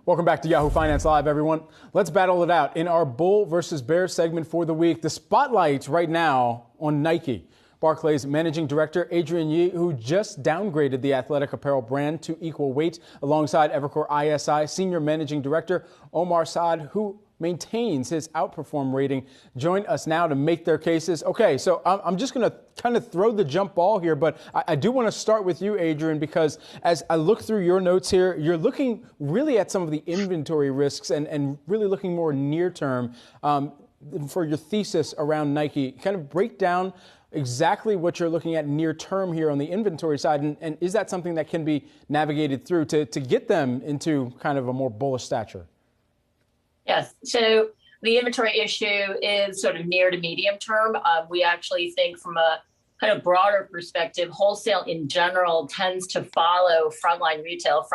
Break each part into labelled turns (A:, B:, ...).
A: Welcome back to Yahoo Finance Live, everyone. Let's battle it out in our bull versus bear segment for the week. The spotlight right now on Nike. Barclays Managing Director Adrian Yee, who just downgraded the athletic apparel brand to equal weight, alongside Evercore ISI Senior Managing Director Omar Saad, who maintains his outperform rating, join us now to make their cases. Okay, so I'm just going to kind of throw the jump ball here, but I do want to start with you, Adrian, because as I look through your notes here, you're looking really at some of the inventory risks and really looking more near term for your thesis around Nike. Kind of break down exactly what you're looking at near term here on the inventory side, and is that something that can be navigated through to get them into kind of a more bullish stature?
B: Yes. So the inventory issue is sort of near to medium term. We actually think from a kind of broader perspective, wholesale in general tends to follow frontline retail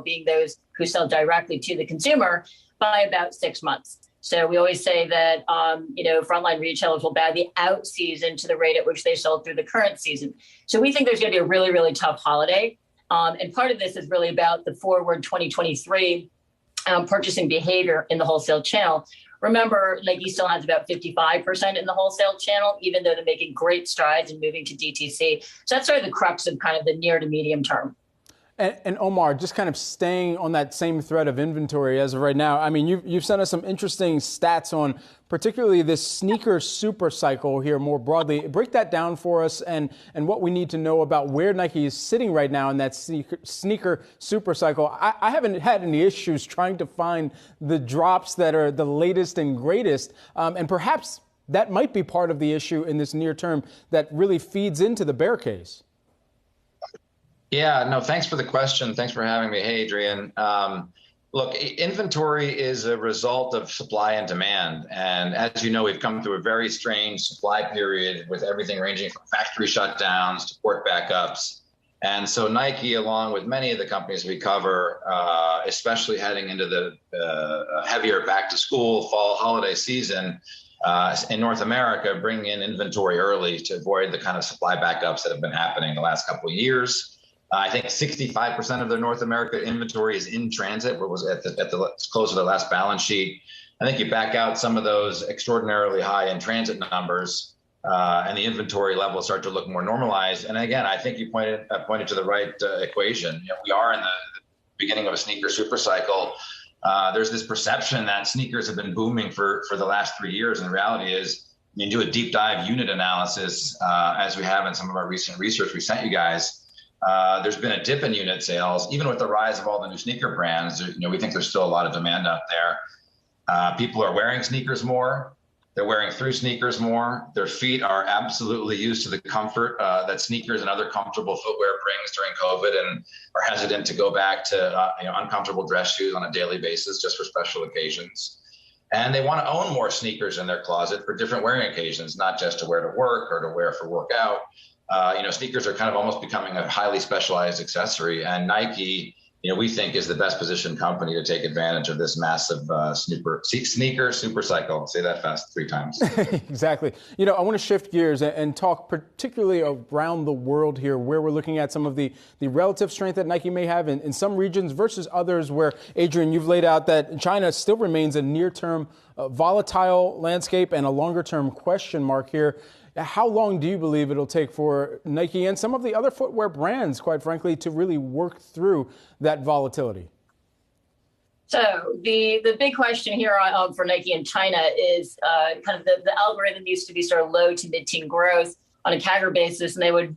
B: being those who sell directly to the consumer by about 6 months. So we always say that, frontline retailers will buy the out season to the rate at which they sold through the current season. So we think there's going to be a really, really tough holiday. And part of this is really about the forward 2023 purchasing behavior in the wholesale channel. Remember, Nike still has about 55% in the wholesale channel, even though they're making great strides in moving to DTC. So that's sort of the crux of kind of the near to medium term.
A: And Omar, just kind of staying on that same thread of inventory as of right now, I mean, you've sent us some interesting stats on particularly this sneaker super cycle here more broadly. Break that down for us and what we need to know about where Nike is sitting right now in that sneaker super cycle. I haven't had any issues trying to find the drops that are the latest and greatest, and perhaps that might be part of the issue in this near term that really feeds into the bear case.
C: Yeah, no, thanks for the question. Thanks for having me. Hey, Adrian. Look, inventory is a result of supply and demand. And as you know, we've come through a very strange supply period with everything ranging from factory shutdowns to port backups. And so Nike, along with many of the companies we cover, especially heading into the heavier back to school fall holiday season in North America, bring in inventory early to avoid the kind of supply backups that have been happening the last couple of years. I think 65% of their North America inventory is in transit, what was at the close of the last balance sheet. I think you back out some of those extraordinarily high in transit numbers, and the inventory levels start to look more normalized. And again, I think you pointed to the right equation. You know, we are in the beginning of a sneaker super cycle. There's this perception that sneakers have been booming for the last 3 years, and the reality is, you do a deep dive unit analysis, as we have in some of our recent research we sent you guys. There's been a dip in unit sales, even with the rise of all the new sneaker brands. We think there's still a lot of demand out there. People are wearing sneakers more. They're wearing through sneakers more. Their feet are absolutely used to the comfort that sneakers and other comfortable footwear brings during COVID, and are hesitant to go back to uncomfortable dress shoes on a daily basis just for special occasions. And they want to own more sneakers in their closet for different wearing occasions, not just to wear to work or to wear for workout. Sneakers are kind of almost becoming a highly specialized accessory, and Nike, we think is the best positioned company to take advantage of this massive sneaker super cycle. I'll say that fast 3 times.
A: Exactly. I want to shift gears and talk particularly around the world here, where we're looking at some of the relative strength that Nike may have in some regions versus others where, Adrian, you've laid out that China still remains a near-term volatile landscape and a longer-term question mark here. How long do you believe it'll take for Nike and some of the other footwear brands, quite frankly, to really work through that volatility?
B: So the big question here for Nike in China is kind of the algorithm used to be sort of low to mid-teen growth on a CAGR basis, and they would,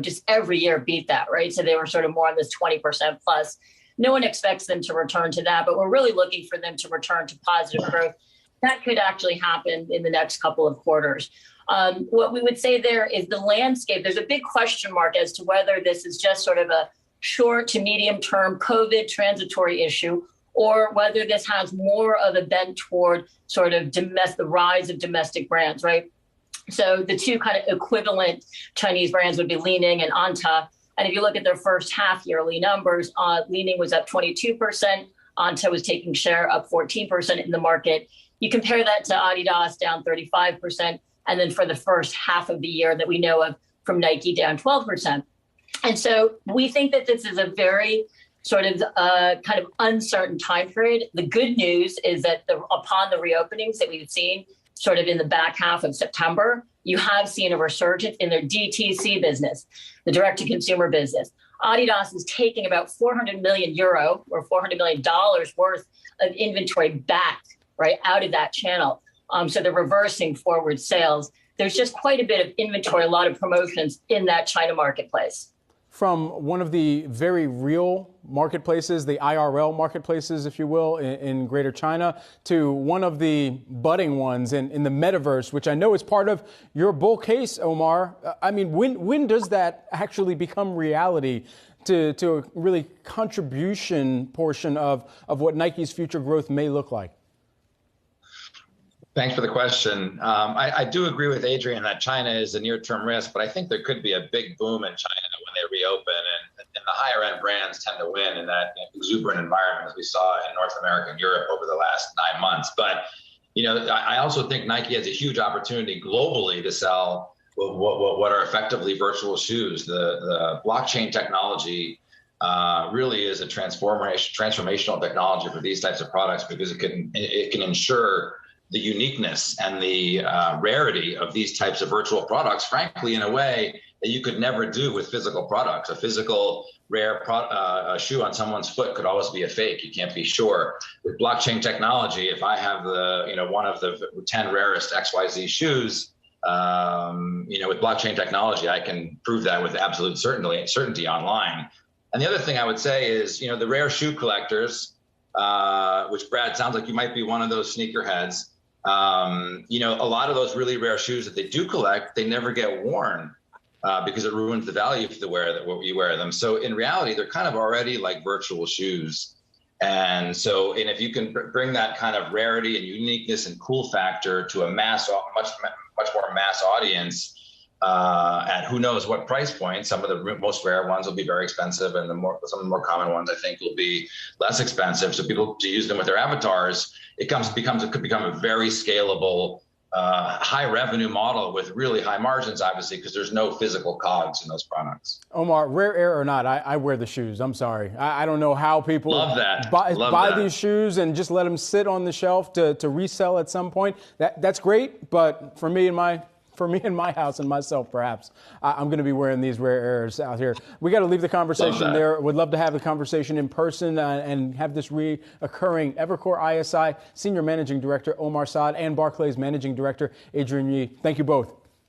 B: just every year beat that, right? So they were sort of more on this 20% plus. No one expects them to return to that, but we're really looking for them to return to positive growth. That could actually happen in the next couple of quarters. What we would say there is the landscape. There's a big question mark as to whether this is just sort of a short to medium term COVID transitory issue, or whether this has more of a bent toward sort of the rise of domestic brands, right? So the two kind of equivalent Chinese brands would be Li-Ning and Anta. And if you look at their first half yearly numbers, Li-Ning was up 22%. Anta was taking share, up 14% in the market. You compare that to Adidas, down 35%. And then for the first half of the year that we know of from Nike, down 12%. And so we think that this is a very sort of kind of uncertain time period. The good news is that upon the reopenings that we've seen sort of in the back half of September, you have seen a resurgence in their DTC business, the direct-to-consumer business. Adidas is taking about 400 million euro or $400 million worth of inventory back, right, out of that channel. So they're reversing forward sales. There's just quite a bit of inventory, a lot of promotions in that China marketplace.
A: From one of the very real marketplaces, the IRL marketplaces, if you will, in Greater China, to one of the budding ones in the metaverse, which I know is part of your bull case, Omar. I mean, when does that actually become reality to a really contribution portion of what Nike's future growth may look like?
C: Thanks for the question. I do agree with Adrian that China is a near-term risk, but I think there could be a big boom in China when they reopen, and the higher-end brands tend to win in that exuberant environment, as we saw in North America and Europe over the last 9 months. But I also think Nike has a huge opportunity globally to sell what are effectively virtual shoes. The blockchain technology really is a transformational technology for these types of products, because it can ensure the uniqueness and the rarity of these types of virtual products, frankly, in a way that you could never do with physical products. A physical rare a shoe on someone's foot could always be a fake. You can't be sure. With blockchain technology, if I have one of the 10 rarest XYZ shoes, with blockchain technology, I can prove that with absolute certainty online. And the other thing I would say is, the rare shoe collectors, which, Brad, sounds like you might be one of those sneakerheads. A lot of those really rare shoes that they do collect, they never get worn because it ruins the value if you wear them. So in reality, they're kind of already like virtual shoes. And if you can bring that kind of rarity and uniqueness and cool factor to a much more mass audience at who knows what price point. Some of the most rare ones will be very expensive, and some of the more common ones, I think, will be less expensive. So people to use them with their avatars, it could become a very scalable, high revenue model with really high margins, obviously, because there's no physical cogs in those products.
A: Omar, rare air or not, I wear the shoes. I'm sorry. I don't know how people buy these shoes and just let them sit on the shelf to resell at some point. That's great, but for me and my house and myself, perhaps, I'm going to be wearing these rare airs out here. We got to leave the conversation there. Would love to have the conversation in person and have this reoccurring. Evercore ISI Senior Managing Director Omar Saad and Barclays Managing Director Adrian Yee. Thank you both.